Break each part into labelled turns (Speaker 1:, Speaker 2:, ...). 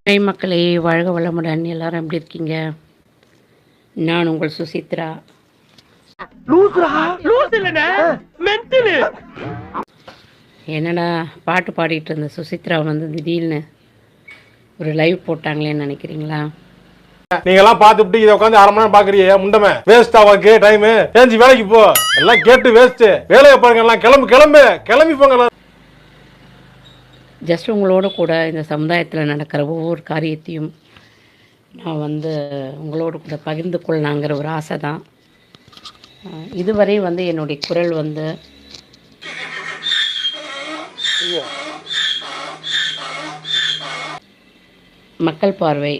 Speaker 1: High மக்களே, வாழ்க வளமுடன். எல்லாரும் எப்படி இருக்கீங்க? நான் உங்கள் சுசித்ரா. என்னடா பாட்டு பாடிட்டு இருந்த சுசித்ரா வந்து திடீர்னு ஒரு லைவ் போட்டாங்களேன்னு நினைக்கிறீங்களா?
Speaker 2: நீங்க எல்லாம் பாத்துட்டு இதை உட்காந்து அரை மணி நேரம் பாக்குறீங்க. முண்டமே வேஸ்ட் ஆவாக்கு டைம். ஏஞ்சி வேலைக்கு போ. எல்லாம் கேட்டு வேஸ்ட். வேலையை பாருங்க. எல்லாம் கிளம்பி போங்க.
Speaker 1: ஜஸ்ட் உங்களோட கூட இந்த சமுதாயத்தில் நடக்கிற ஒவ்வொரு காரியத்தையும் நான் வந்து உங்களோட கூட பகிர்ந்து கொள்ளலாங்கிற ஒரு ஆசை தான். இதுவரை வந்து என்னுடைய குரல் வந்து மக்கள் பார்வை,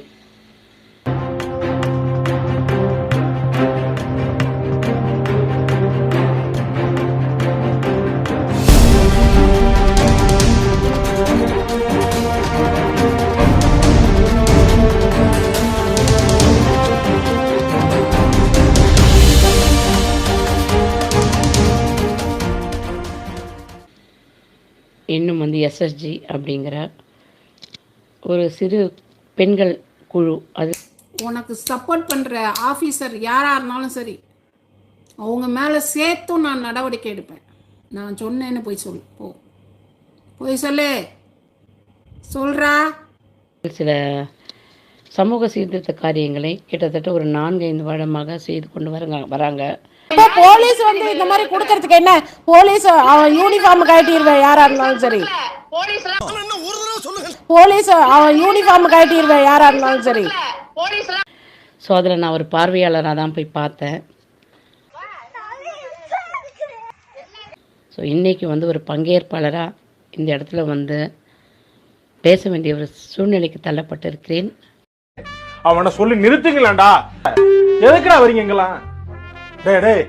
Speaker 1: இன்னும் வந்து எஸ்எஸ்ஜி அப்படிங்கிற ஒரு சிறு பெண்கள் குழு, அது
Speaker 3: உனக்கு சப்போர்ட் பண்ணுற ஆஃபீஸர் யாராக இருந்தாலும் சரி, அவங்க மேலே சேர்த்தும் நான் நடவடிக்கை எடுப்பேன். நான் சொன்னேன்னு போய் சொல்லு. போய் சொல்லு. சொல்கிறா.
Speaker 1: சில சமூக சீர்திருத்த காரியங்களை கிட்டத்தட்ட ஒரு 4-5 வருடமாக செய்து கொண்டு வராங்க.
Speaker 4: போலீஸ் வந்து இந்த மாதிரி கொடுக்கறதுக்கு என்ன? போலீஸ் யூனிஃபார்ம் கட்டிடுவேன் யாரா இருந்தாலும் சரி. போலீஸ் யூனிஃபார்ம் கட்டிடுவேன் யாரா இருந்தாலும் சரி.
Speaker 1: ஸோ அதில் நான் ஒரு பார்வையாளராக தான் போய் பார்த்தேன். ஸோ இன்றைக்கி வந்து ஒரு பங்கேற்பாளராக இந்த இடத்துல வந்து பேச வேண்டிய ஒரு சூழ்நிலைக்கு தள்ளப்பட்டு இருக்கிறேன்.
Speaker 2: அவனை சொல்லி நிறுத்துங்களாண்டா. எதுக்குடா வரீங்க எங்கெல்லாம்? டேய் டேய்,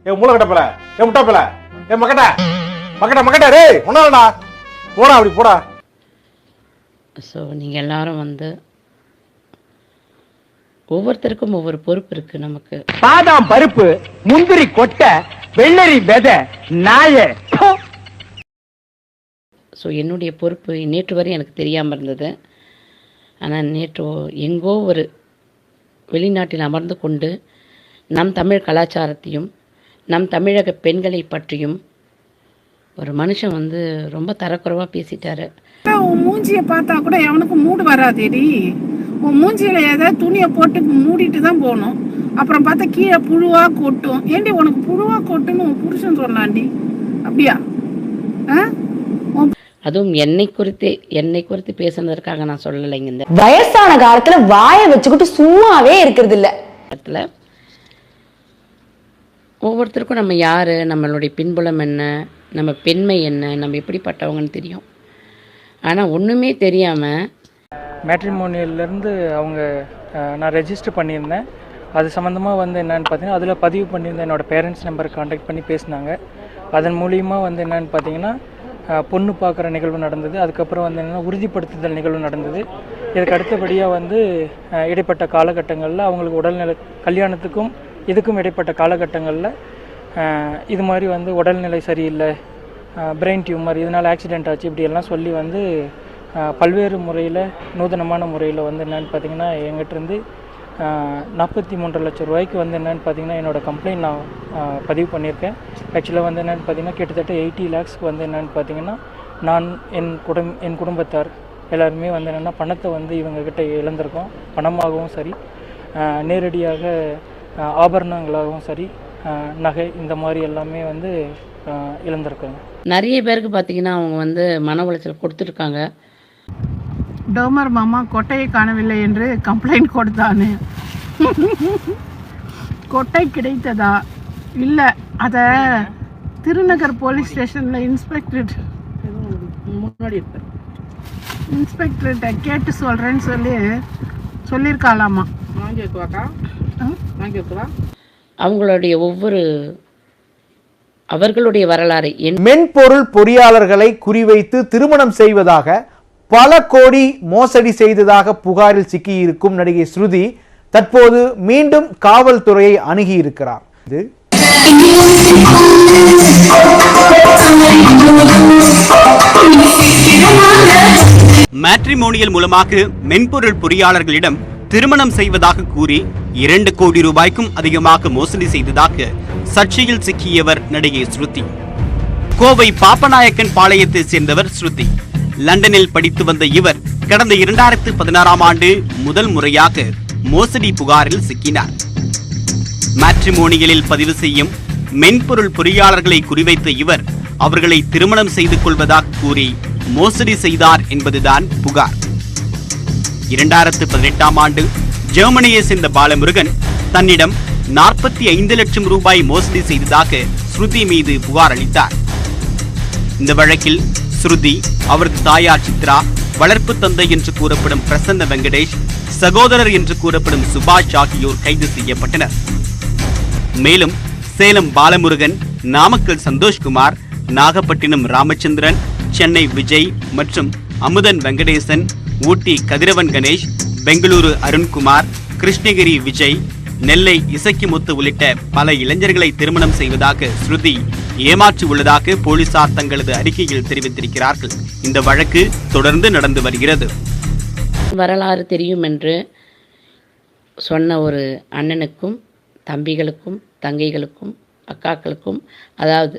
Speaker 2: ஏ மூளை கட்டப்பல, ஏ முட்டாப்பல, ஏ மக்கட்ட டேய் ஒன்னாலடா, போடா அப்படி போடா.
Speaker 1: ஸோ நீங்கள் எல்லாரும் வந்து ஒவ்வொருத்தருக்கும் ஒவ்வொரு பொறுப்பு இருக்குது. நமக்கு
Speaker 5: பாதாம் பருப்பு, முந்திரி கொட்டை, வெள்ளரி விதை, நாய.
Speaker 1: ஸோ என்னுடைய பொறுப்பு நேற்று வரை எனக்கு தெரியாமல் இருந்தது. ஆனால் நேற்று எங்கோ ஒரு வெளிநாட்டில் அமர்ந்து கொண்டு நம் தமிழ் கலாச்சாரத்தையும் நம் தமிழக பெண்களை பற்றியும் ஒரு மனுஷன் வந்து ரொம்ப தரக்குறைவாக பேசிட்டாரு.
Speaker 3: உன் மூஞ்சியை பார்த்தா கூட எவனுக்கு மூடு வராதேடி. உன் மூஞ்சியில் ஏதாவது துணியை போட்டு மூடிட்டு தான் போகணும். அப்புறம் பார்த்தா கீழே புழுவா கொட்டும். ஏண்டி உனக்கு புழுவா கொட்டுன்னு உன் புருஷன் சொன்னாண்டி? அப்படியா?
Speaker 1: அதுவும் என்னை குறித்து பேசுனதற்காக நான் சொல்லலைங்க. இந்த
Speaker 4: வயசான காலத்துல வாயை வச்சுக்கிட்டு சும்மாவே இருக்கிறது இல்ல.
Speaker 1: இடத்துல ஒவ்வொருத்தருக்கும் நம்ம யார், நம்மளுடைய பின்புலம் என்ன, நம்ம பெண்மை என்ன, நம்ம எப்படிப்பட்டவங்கன்னு தெரியும். ஆனால் ஒன்றுமே தெரியாமல்
Speaker 6: மேட்ரிமோனியல்லேருந்து அவங்க நான் ரெஜிஸ்டர் பண்ணியிருந்தேன். அது சம்மந்தமாக வந்து என்னென்னு பார்த்தீங்கன்னா அதில் பதிவு பண்ணியிருந்தேன். என்னோடய பேரண்ட்ஸ் நம்பரை காண்டாக்ட் பண்ணி பேசினாங்க. அதன் மூலியமாக வந்து என்னென்னு பார்த்தீங்கன்னா பொண்ணு பார்க்குற நிகழ்வு நடந்தது. அதுக்கப்புறம் வந்து என்னென்னா உறுதிப்படுத்துதல் நிகழ்வு நடந்தது. இதுக்கு அடுத்தபடியாக வந்து இடைப்பட்ட காலகட்டங்களில் அவங்களுக்கு உடல்நிலை, கல்யாணத்துக்கும் இதுக்கும் இடைப்பட்ட காலகட்டங்களில் இது மாதிரி வந்து உடல்நிலை சரியில்லை, பிரெயின் டியூமர், இதனால் ஆக்சிடெண்ட் ஆச்சு, இப்படியெல்லாம் சொல்லி வந்து பல்வேறு முறையில் நூதனமான முறையில் வந்து என்னென்னு பார்த்திங்கன்னா எங்கிட்டேருந்து 43 லட்சம் ரூபாய்க்கு வந்து என்னென்னு பார்த்திங்கன்னா என்னோடய கம்ப்ளைண்ட் நான் பதிவு பண்ணியிருக்கேன். ஆக்சுவலாக வந்து என்னென்னு பார்த்திங்கன்னா கிட்டத்தட்ட 80 lakhsக்கு வந்து என்னென்னு பார்த்திங்கன்னா நான் என் குடும்பத்தார் எல்லாருமே வந்து என்னென்னா பணத்தை வந்து இவங்கக்கிட்ட இழந்திருக்கோம். பணமாகவும் சரி, நேரடியாக ஆபரணங்களாகவும் சரி, நகை, இந்த மாதிரி எல்லாமே வந்து இழந்திருக்காங்க.
Speaker 1: நிறைய பேருக்கு பார்த்தீங்கன்னா அவங்க வந்து மன உளைச்சல் கொடுத்துருக்காங்க.
Speaker 3: டோமர் மாமா கொட்டையை காணவில்லை என்று கம்ப்ளைண்ட் கொடுத்தானு. கொட்டை கிடைத்ததா? இல்லை, அதை திருநகர் போலீஸ் ஸ்டேஷனில் இன்ஸ்பெக்டர்கிட்ட கேட்டு சொல்கிறேன்னு சொல்லியிருக்காளாமா.
Speaker 1: அவர்களுடைய வரலாறு.
Speaker 5: மென்பொருள் பொறியாளர்களை குறிவைத்து திருமணம் செய்வதாக பல கோடி மோசடி செய்ததாக புகாரில் சிக்கியிருக்கும் நடிகை ஸ்ருதி தற்போது மீண்டும் காவல்துறையை அணுகியிருக்கிறார்.
Speaker 7: மேட்ரிமோனி மேட்ரிமோனியல் மூலமாக மென்பொருள் பொறியாளர்களிடம் திருமணம் செய்வதாக கூறி 2 கோடி ரூபாய்க்கும் அதிகமாக மோசடி செய்ததாக சர்ச்சையில் சிக்கியவர் நடிகை ஸ்ருதி. கோவை பாப்பநாயக்கன் பாளையத்தைச் சேர்ந்தவர் ஸ்ருதி. லண்டனில் படித்து வந்த இவர் கடந்த 2016ஆம் ஆண்டு முதல் முறையாக மோசடி புகாரில் சிக்கினார். மேட்ரிமோனியலில் பதிவு செய்யும் மென்பொருள் பொறியாளர்களை குறிவைத்த இவர் அவர்களை திருமணம் செய்து கொள்வதாக கூறி மோசடி செய்தார் என்பதுதான் புகார். 2018ஆம் ஆண்டு ஜெர்மனியை சேர்ந்த பாலமுருகன் தன்னிடம் 45 லட்சம் ரூபாய் மோசடி செய்ததாக ஸ்ருதி மீது புகார் அளித்தார். இந்த வழக்கில் ஸ்ருதி, அவரது தாயார் சித்ரா, வளர்ப்பு தந்தை என்று கூறப்படும் பிரசன்ன வெங்கடேஷ், சகோதரர் என்று கூறப்படும் சுபாஷ் ஆகியோர் கைது செய்யப்பட்டனர். மேலும் சேலம் பாலமுருகன், நாமக்கல் சந்தோஷ்குமார், நாகப்பட்டினம் ராமச்சந்திரன், சென்னை விஜய் மற்றும் அமுதன் வெங்கடேசன், ஊட்டி கதிரவன் கணேஷ், பெங்களூரு அருண்குமார், கிருஷ்ணகிரி விஜய், நெல்லை இசக்கிமுத்து உள்ளிட்ட பல இளைஞர்களை திருமணம் செய்வதாக ஸ்ருதி ஏமாற்றி உள்ளதாக போலீசார் தங்களது அறிக்கையில் தெரிவித்திருக்கிறார்கள். இந்த வழக்கு தொடர்ந்து நடந்து வருகிறது.
Speaker 1: வரலாறு தெரியும் என்று சொன்ன ஒரு அண்ணனுக்கும் தம்பிகளுக்கும் தங்கைகளுக்கும் அக்காக்களுக்கும், அதாவது